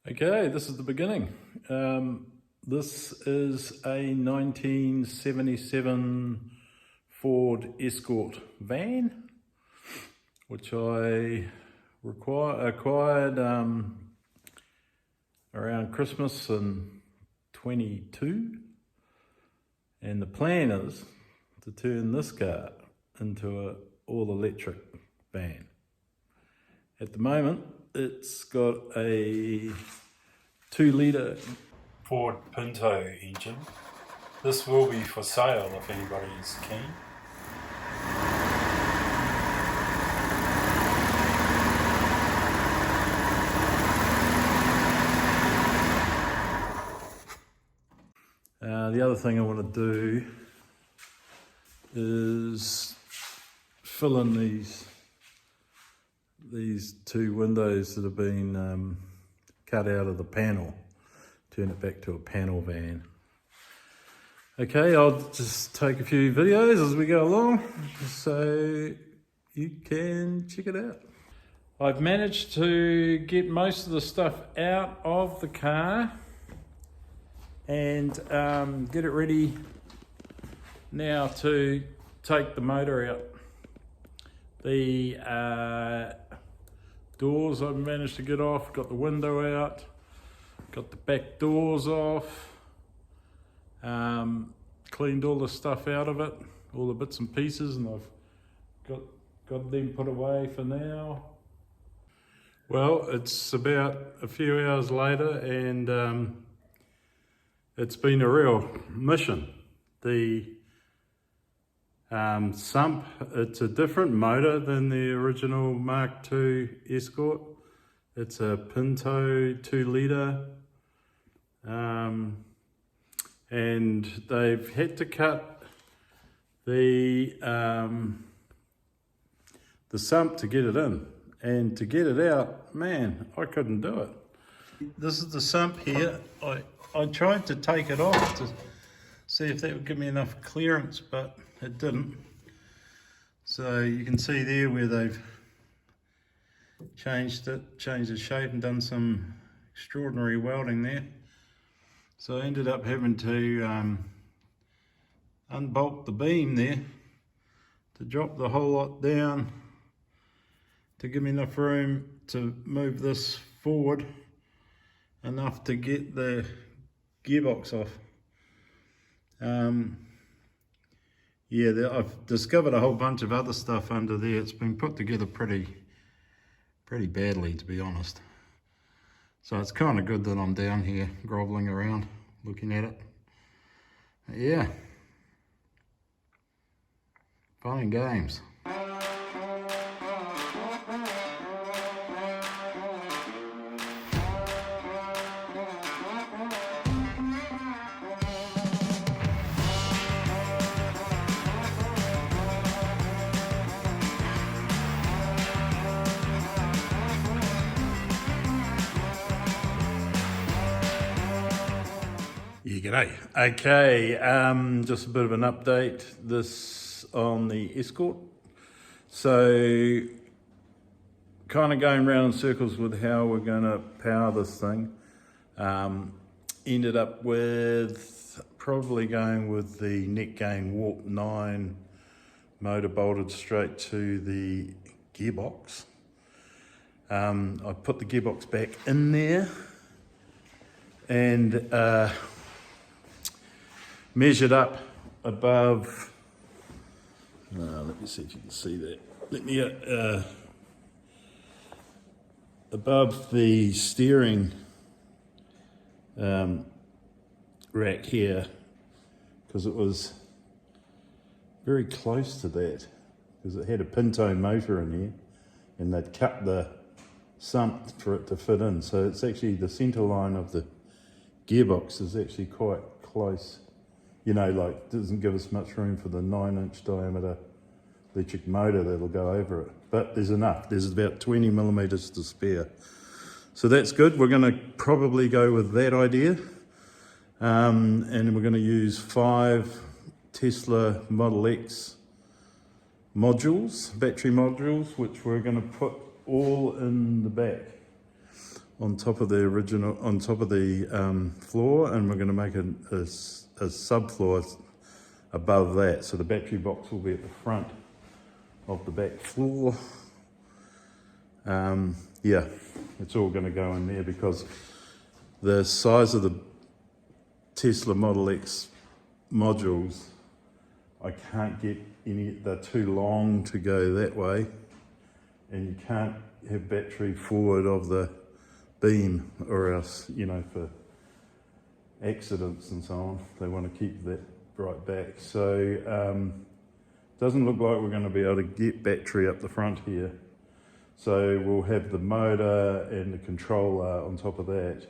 Okay, this is the beginning. This is a 1977 Ford Escort van, which I acquired around Christmas in 22. And the plan is to turn this car into an all-electric van. At the moment, it's got a 2-litre Ford Pinto engine. This will be for sale if anybody's keen. The other thing I want to do is fill in these two windows that have been cut out of the panel, turn it back to a panel van. Okay, I'll just take a few videos as we go along so you can check it out. I've managed to get most of the stuff out of the car and get it ready now to take the motor out. The doors I've managed to get off, got the window out, got the back doors off, cleaned all the stuff out of it, all the bits and pieces, and I've got them put away for now. Well, it's about a few hours later and it's been a real mission. The sump, it's a different motor than the original Mark II Escort. It's a Pinto 2-litre, and they've had to cut the sump to get it in, and to get it out, man, I couldn't do it. This is the sump here. I tried to take it off to see if that would give me enough clearance, but it didn't. So you can see there where they've changed the shape and done some extraordinary welding there. So I ended up having to unbolt the beam there to drop the whole lot down to give me enough room to move this forward enough to get the gearbox off. Yeah, I've discovered a whole bunch of other stuff under there. It's been put together pretty badly, to be honest. So it's kind of good that I'm down here groveling around looking at it. But yeah, fun and games. Yeah, g'day. Okay, just a bit of an update. This on the Escort. So, kind of going round in circles with how we're going to power this thing. Ended up with probably going with the net gain Warp 9 motor bolted straight to the gearbox. I put the gearbox back in there and measured up above, let me see if you can see that. Let me above the steering rack here, because it was very close to that, because it had a Pinto motor in there and they'd cut the sump for it to fit in. So it's actually the center line of the gearbox is actually quite close. You know, like, doesn't give us much room for the 9-inch diameter electric motor that'll go over it. But there's enough. There's about 20 millimeters to spare. So that's good. We're going to probably go with that idea. And we're going to use 5 Tesla Model X modules, battery modules, which we're going to put all in the back. on top of the original, on top of the floor, and we're going to make a subfloor above that. So the battery box will be at the front of the back floor. Yeah, it's all going to go in there because the size of the Tesla Model X modules, I can't get any, they're too long to go that way, and you can't have battery forward of the beam or else, you know, for accidents and so on, they want to keep that right back. So doesn't look like we're going to be able to get battery up the front here. So we'll have the motor and the controller on top of that,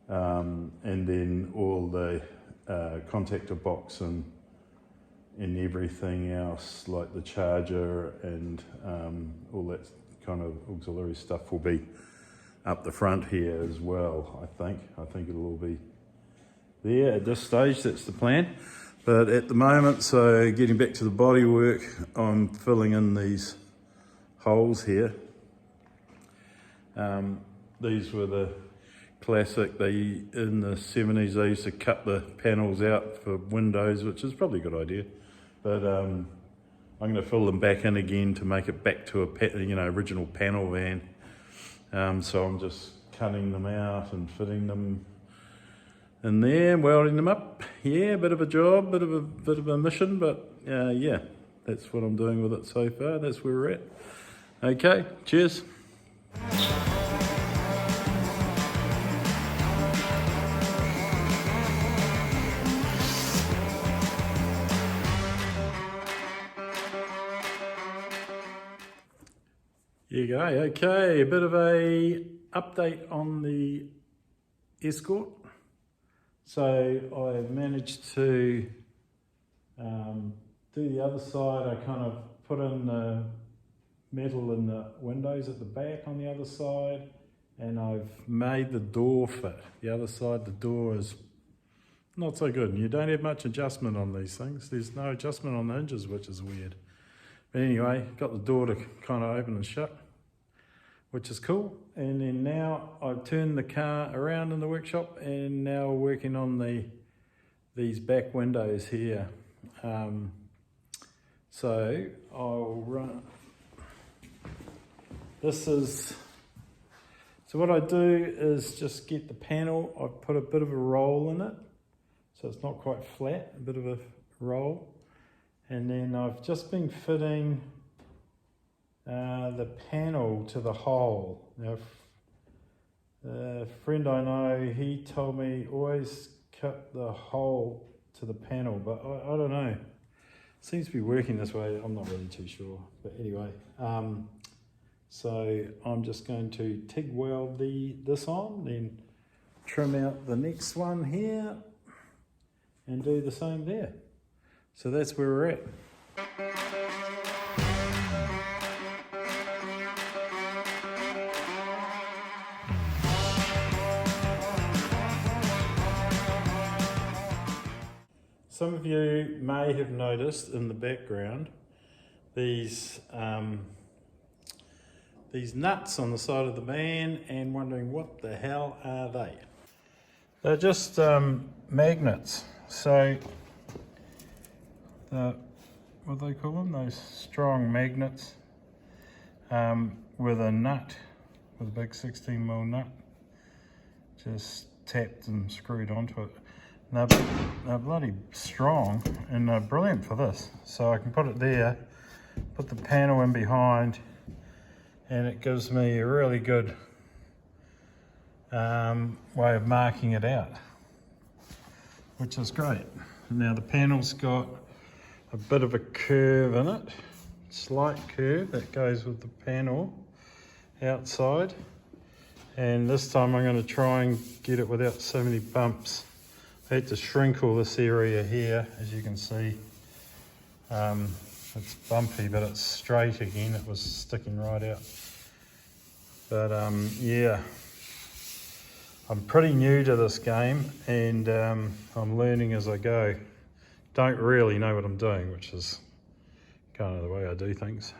and then all the contactor box and everything else, like the charger and all that kind of auxiliary stuff will be up the front here as well, I think. I think it'll all be there at this stage, that's the plan. But at the moment, so getting back to the bodywork, I'm filling in these holes here. These were the classic, in the 70s they used to cut the panels out for windows, which is probably a good idea. But I'm going to fill them back in again to make it back to a original panel van. So I'm just cutting them out and fitting them in there, welding them up. Yeah, a bit of a job, bit of a mission, but yeah, that's what I'm doing with it so far. That's where we're at. Okay, cheers. There you go. Okay, a bit of a update on the Escort. So I managed to do the other side. I kind of put in the metal in the windows at the back on the other side, and I've made the door fit. The other side, the door is not so good. You don't have much adjustment on these things. There's no adjustment on the hinges, which is weird. But anyway, got the door to kind of open and shut, which is cool. And then now I've turned the car around in the workshop, and now we're working on these back windows here. So I'll run. So what I do is just get the panel. I put a bit of a roll in it, so it's not quite flat, a bit of a roll. And then I've just been fitting the panel to the hole. Now, a friend I know, he told me always cut the hole to the panel, but I don't know. It seems to be working this way. I'm not really too sure, but anyway. So I'm just going to TIG weld this on, then trim out the next one here, and do the same there. So that's where we're at. Some of you may have noticed in the background these nuts on the side of the van and wondering what the hell are they? They're just magnets. So what do they call them? Those strong magnets with a nut, with a big 16mm nut, just tapped and screwed onto it. And they're bloody strong, and they're brilliant for this. So I can put it there, put the panel in behind, and it gives me a really good way of marking it out, which is great. Now the panel's got a bit of a curve in it, slight curve that goes with the panel outside. And this time I'm going to try and get it without so many bumps. I had to shrink all this area here, as you can see. It's bumpy, but it's straight again. It was sticking right out. But yeah, I'm pretty new to this game, and I'm learning as I go. Don't really know what I'm doing, which is kind of the way I do things.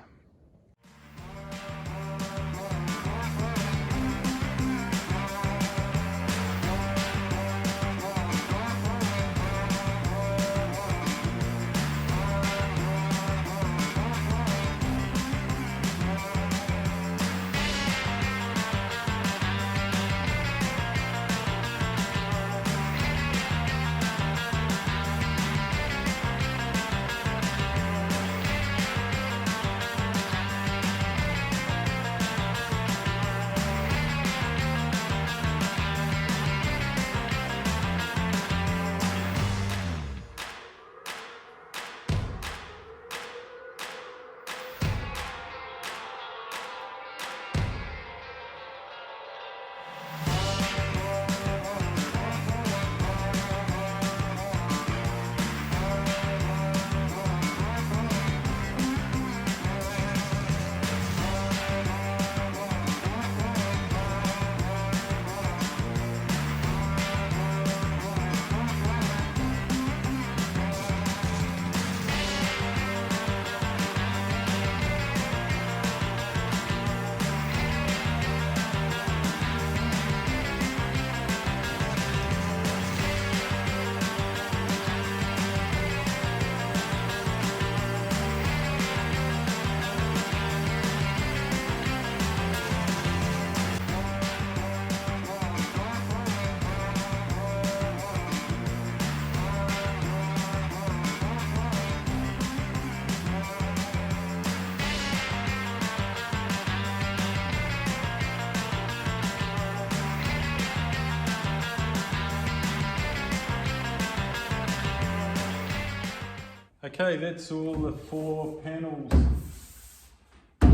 Okay, that's all the 4 panels.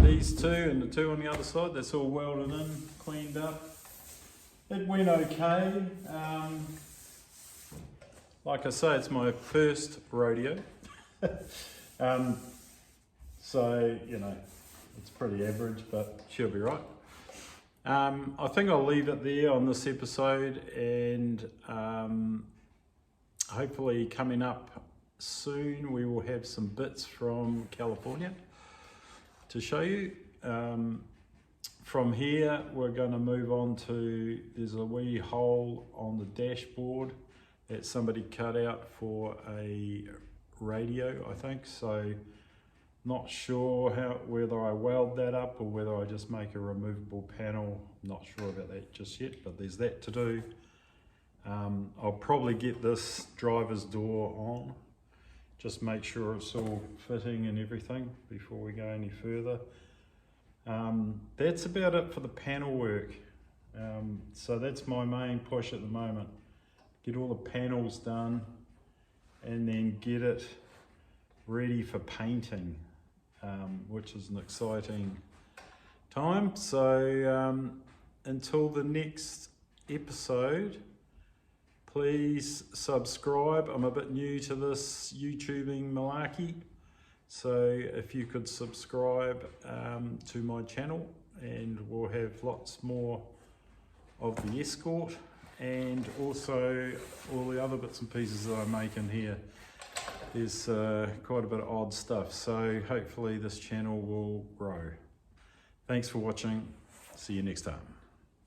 These 2 and the 2 on the other side, that's all welded in, cleaned up. It went okay. Like I say, it's my first rodeo. So, you know, it's pretty average, but she'll be right. I think I'll leave it there on this episode, and hopefully coming up soon we will have some bits from California to show you. From here we're going to move on to, there's a wee hole on the dashboard that somebody cut out for a radio, I think, so not sure whether I weld that up or whether I just make a removable panel. Not sure about that just yet, but there's that to do. I'll probably get this driver's door on, just make sure it's all fitting and everything before we go any further. That's about it for the panel work. So that's my main push at the moment. Get all the panels done and then get it ready for painting, which is an exciting time. So until the next episode, please subscribe. I'm a bit new to this YouTubing malarkey, so if you could subscribe to my channel, and we'll have lots more of the Escort and also all the other bits and pieces that I make in here. There's quite a bit of odd stuff, so hopefully this channel will grow. Thanks for watching. See you next time.